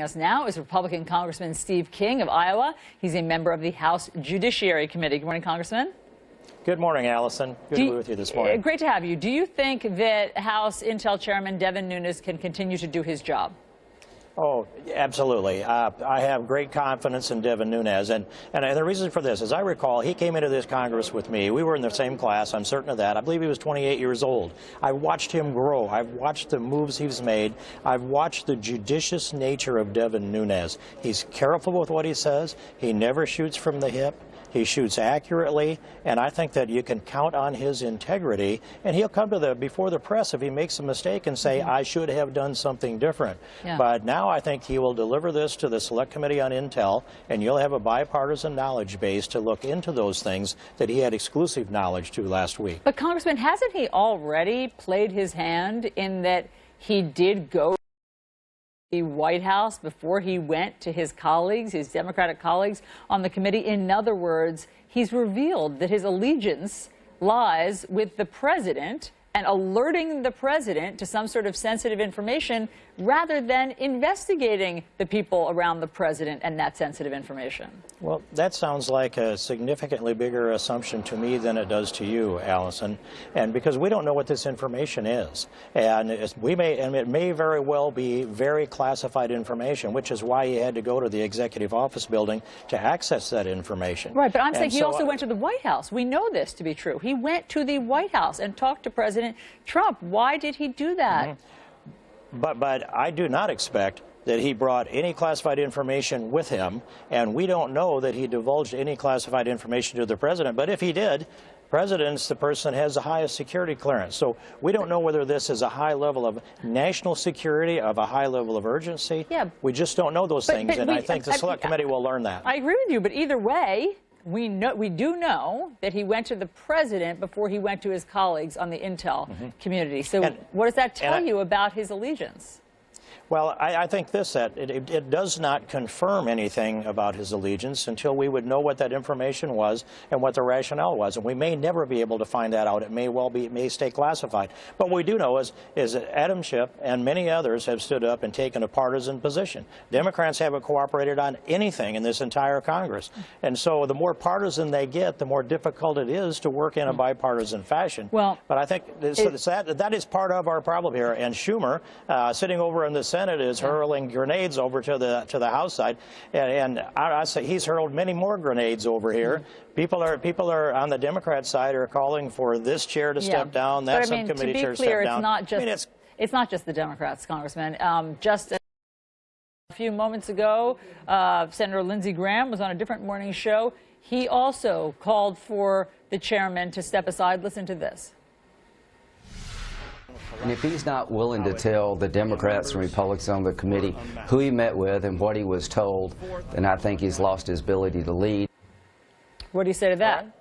Us now is Republican Congressman Steve King of Iowa. He's a member of the House Judiciary Committee. Good morning, Congressman. Good morning, Allison. Good to be with you this morning. Great to have you. Do you think that House Intel Chairman Devin Nunes can continue to do his job? Oh, absolutely. I have great confidence in Devin Nunes. And the reason for this, as I recall, he came into this Congress with me. We were in the same class. I'm certain of that. I believe he was 28 years old. I watched him grow. I've watched the moves he's made. I've watched the judicious nature of Devin Nunes. He's careful with what he says. He never shoots from the hip. He shoots accurately, and I think that you can count on his integrity, and he'll come to before the press if he makes a mistake and say, I should have done something different. Yeah. But now I think he will deliver this to the Select Committee on Intel, and you'll have a bipartisan knowledge base to look into those things that he had exclusive knowledge to last week. But, Congressman, hasn't he already played his hand in that he did go to the White House before he went to his colleagues, his Democratic colleagues on the committee? In other words, he's revealed that his allegiance lies with the president and alerting the president to some sort of sensitive information rather than investigating the people around the president and that sensitive information. Well, that sounds like a significantly bigger assumption to me than it does to you, Allison, and because we don't know what this information is. And it may very well be very classified information, which is why he had to go to the executive office building to access that information. Right, but I'm saying he also went to the White House. We know this to be true. He went to the White House and talked to President Trump. Why did he do that? Mm-hmm. But I do not expect that he brought any classified information with him, and we don't know that he divulged any classified information to the president. But if he did, the president's the person that has the highest security clearance. So we don't know whether this is a high level of national security, of a high level of urgency. Yeah. We just don't know those things, and I think the Select Committee will learn that. I agree with you, but either way, we do know that he went to the president before he went to his colleagues on the Intel community. So what does that tell you about his allegiance? Well, I think this, that it does not confirm anything about his allegiance until we would know what that information was and what the rationale was. And we may never be able to find that out. It may stay classified. But what we do know is that Adam Schiff and many others have stood up and taken a partisan position. Democrats haven't cooperated on anything in this entire Congress. And so the more partisan they get, the more difficult it is to work in a bipartisan fashion. Well, but I think that is part of our problem here. And Schumer, sitting over in the Senate, is hurling grenades over to the House side, and I say he's hurled many more grenades over here. People are on the Democrat side are calling for this chair to step down, that subcommittee chair to step down. It's not just the Democrats, Congressman. Just a few moments ago, Senator Lindsey Graham was on a different morning show. He also called for the chairman to step aside. Listen to this. And if he's not willing to tell the Democrats and Republicans on the committee who he met with and what he was told, then I think he's lost his ability to lead. What do you say to that?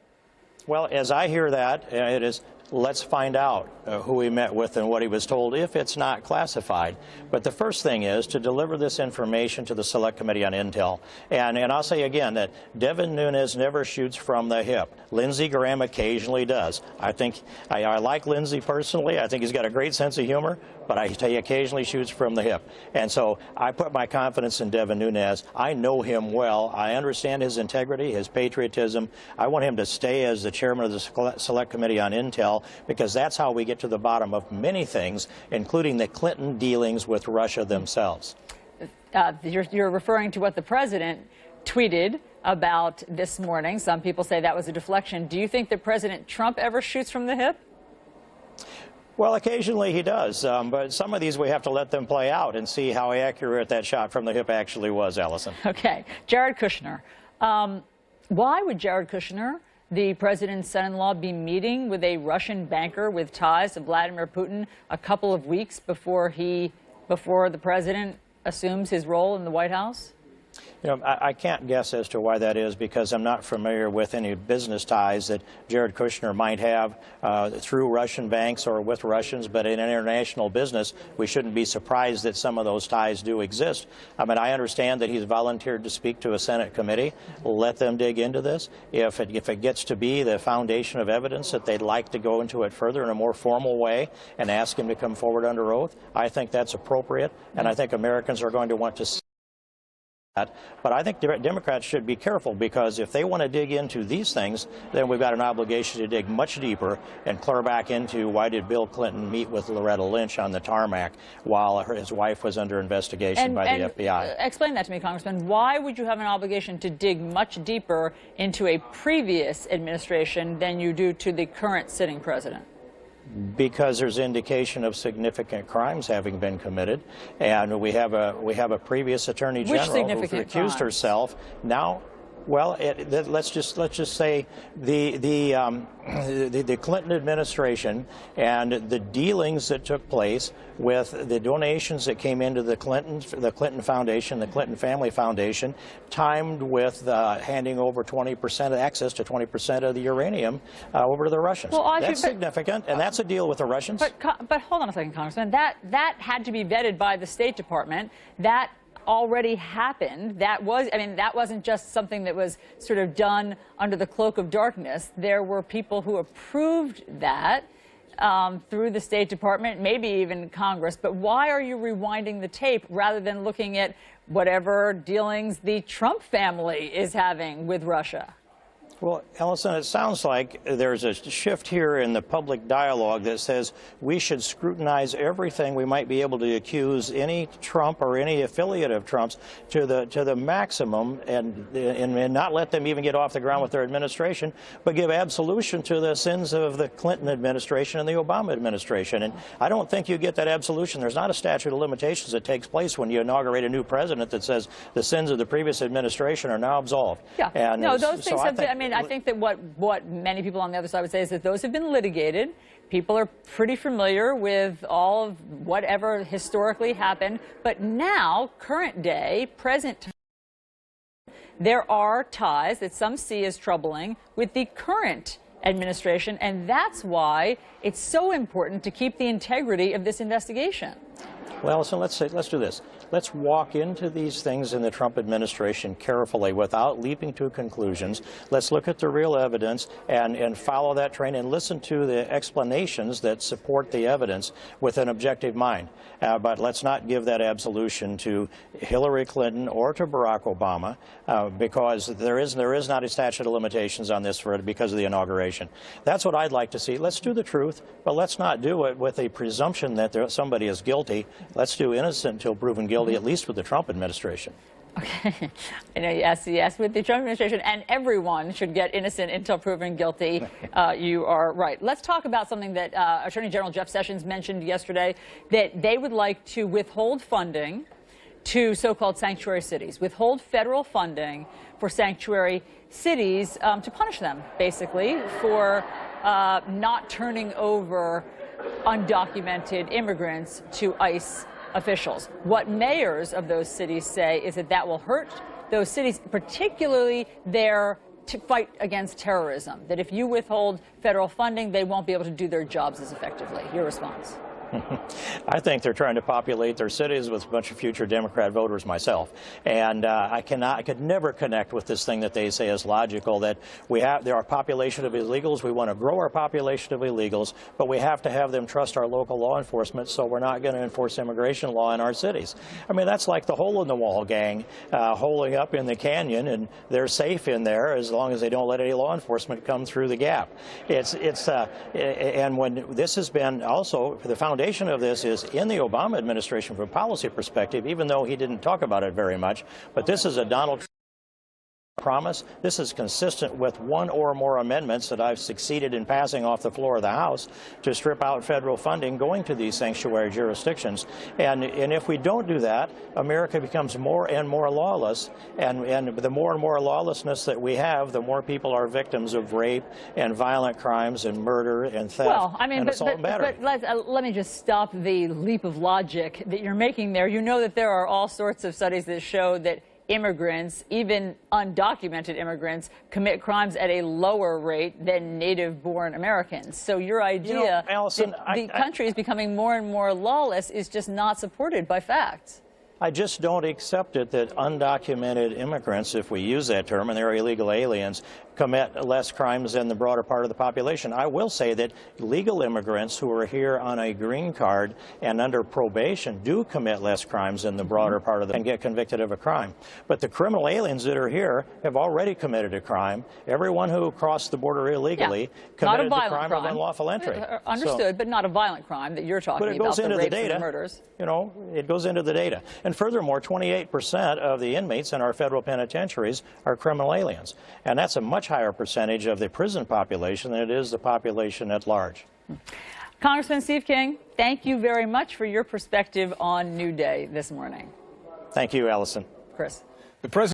Well, as I hear that, it is, let's find out who he met with and what he was told if it's not classified. But the first thing is to deliver this information to the Select Committee on Intel. And I'll say again that Devin Nunes never shoots from the hip. Lindsey Graham occasionally does. I think I like Lindsey personally. I think he's got a great sense of humor, but he occasionally shoots from the hip. And so I put my confidence in Devin Nunes. I know him well. I understand his integrity, his patriotism. I want him to stay as the chairman of the Select Committee on Intel, because that's how we get to the bottom of many things, including the Clinton dealings with Russia themselves. You're referring to what the president tweeted about this morning. Some people say that was a deflection. Do you think that President Trump ever shoots from the hip? Well, occasionally he does, but some of these we have to let them play out and see how accurate that shot from the hip actually was, Allison. Okay. Jared Kushner. Why would Jared Kushner, the president's son-in-law, be meeting with a Russian banker with ties to Vladimir Putin a couple of weeks before the president assumes his role in the White House? You know, I can't guess as to why that is, because I'm not familiar with any business ties that Jared Kushner might have through Russian banks or with Russians. But in international business, we shouldn't be surprised that some of those ties do exist. I mean, I understand that he's volunteered to speak to a Senate committee. We'll let them dig into this. If it gets to be the foundation of evidence that they'd like to go into it further in a more formal way and ask him to come forward under oath, I think that's appropriate. And I think Americans are going to want to see But I think Democrats should be careful, because if they want to dig into these things, then we've got an obligation to dig much deeper and clear back into why did Bill Clinton meet with Loretta Lynch on the tarmac while his wife was under investigation by the FBI. Explain that to me, Congressman. Why would you have an obligation to dig much deeper into a previous administration than you do to the current sitting president? Because there's indication of significant crimes having been committed, and we have a previous attorney general who recused herself. Now, well, let's just say the Clinton administration and the dealings that took place with the donations that came into the Clinton Foundation, the Clinton Family Foundation, timed with handing over 20% of access to 20% of the uranium over to the Russians. Well, that's significant, and that's a deal with the Russians. But hold on a second, Congressman. That had to be vetted by the State Department. That already happened. That wasn't just something that was sort of done under the cloak of darkness. There were people who approved that through the State Department, maybe even Congress. But why are you rewinding the tape rather than looking at whatever dealings the Trump family is having with Russia? Well, Ellison, it sounds like there's a shift here in the public dialogue that says we should scrutinize everything we might be able to accuse any Trump or any affiliate of Trump's to the maximum, and not let them even get off the ground with their administration, but give absolution to the sins of the Clinton administration and the Obama administration. And I don't think you get that absolution. There's not a statute of limitations that takes place when you inaugurate a new president that says the sins of the previous administration are now absolved. Yeah. And no, those things have been, I I think that what many people on the other side would say is that those have been litigated. People are pretty familiar with all of whatever historically happened. But now, current day, present time, there are ties that some see as troubling with the current administration. And that's why it's so important to keep the integrity of this investigation. Well, so let's do this. Let's walk into these things in the Trump administration carefully without leaping to conclusions. Let's look at the real evidence and follow that train and listen to the explanations that support the evidence with an objective mind. But let's not give that absolution to Hillary Clinton or to Barack Obama, because there is not a statute of limitations on this because of the inauguration. That's what I'd like to see. Let's do the truth, but let's not do it with a presumption that somebody is guilty. Let's do innocent until proven guilty, at least with the Trump administration. Okay. Yes, with the Trump administration, and everyone should get innocent until proven guilty. You are right. Let's talk about something that Attorney General Jeff Sessions mentioned yesterday, that they would like to withhold funding to so-called sanctuary cities, withhold federal funding for sanctuary cities to punish them, basically, for not turning over undocumented immigrants to ICE officials. What mayors of those cities say is that will hurt those cities, particularly their fight against terrorism, that if you withhold federal funding, they won't be able to do their jobs as effectively. Your response? I think they're trying to populate their cities with a bunch of future Democrat voters myself. And I could never connect with this thing that they say is logical, that there are a population of illegals. We want to grow our population of illegals, but we have to have them trust our local law enforcement, so we're not going to enforce immigration law in our cities. I mean, that's like the hole-in-the-wall gang holing up in the canyon, and they're safe in there as long as they don't let any law enforcement come through the gap. And when this has been also, the foundation of this is in the Obama administration from a policy perspective, even though he didn't talk about it very much. But this is a Donald Trump promise. This is consistent with one or more amendments that I've succeeded in passing off the floor of the House to strip out federal funding going to these sanctuary jurisdictions. And if we don't do that, America becomes more and more lawless. And the more and more lawlessness that we have, the more people are victims of rape and violent crimes and murder and theft and assault and battery. But let me just stop the leap of logic that you're making there. You know that there are all sorts of studies that show that immigrants, even undocumented immigrants, commit crimes at a lower rate than native-born Americans. So your idea Allison, that the country is becoming more and more lawless is just not supported by facts. I just don't accept it that undocumented immigrants, if we use that term, and they're illegal aliens, commit less crimes than the broader part of the population. I will say that legal immigrants who are here on a green card and under probation do commit less crimes than the broader part of the and get convicted of a crime. But the criminal aliens that are here have already committed a crime. Everyone who crossed the border illegally committed the crime of unlawful entry. Understood, but not a violent crime that you're talking about. But it goes into the rapes data. and the murders. You know, it goes into the data. And furthermore, 28% of the inmates in our federal penitentiaries are criminal aliens. And that's a much higher percentage of the prison population than it is the population at large. Congressman Steve King, thank you very much for your perspective on New Day this morning. Thank you, Allison. Chris. The president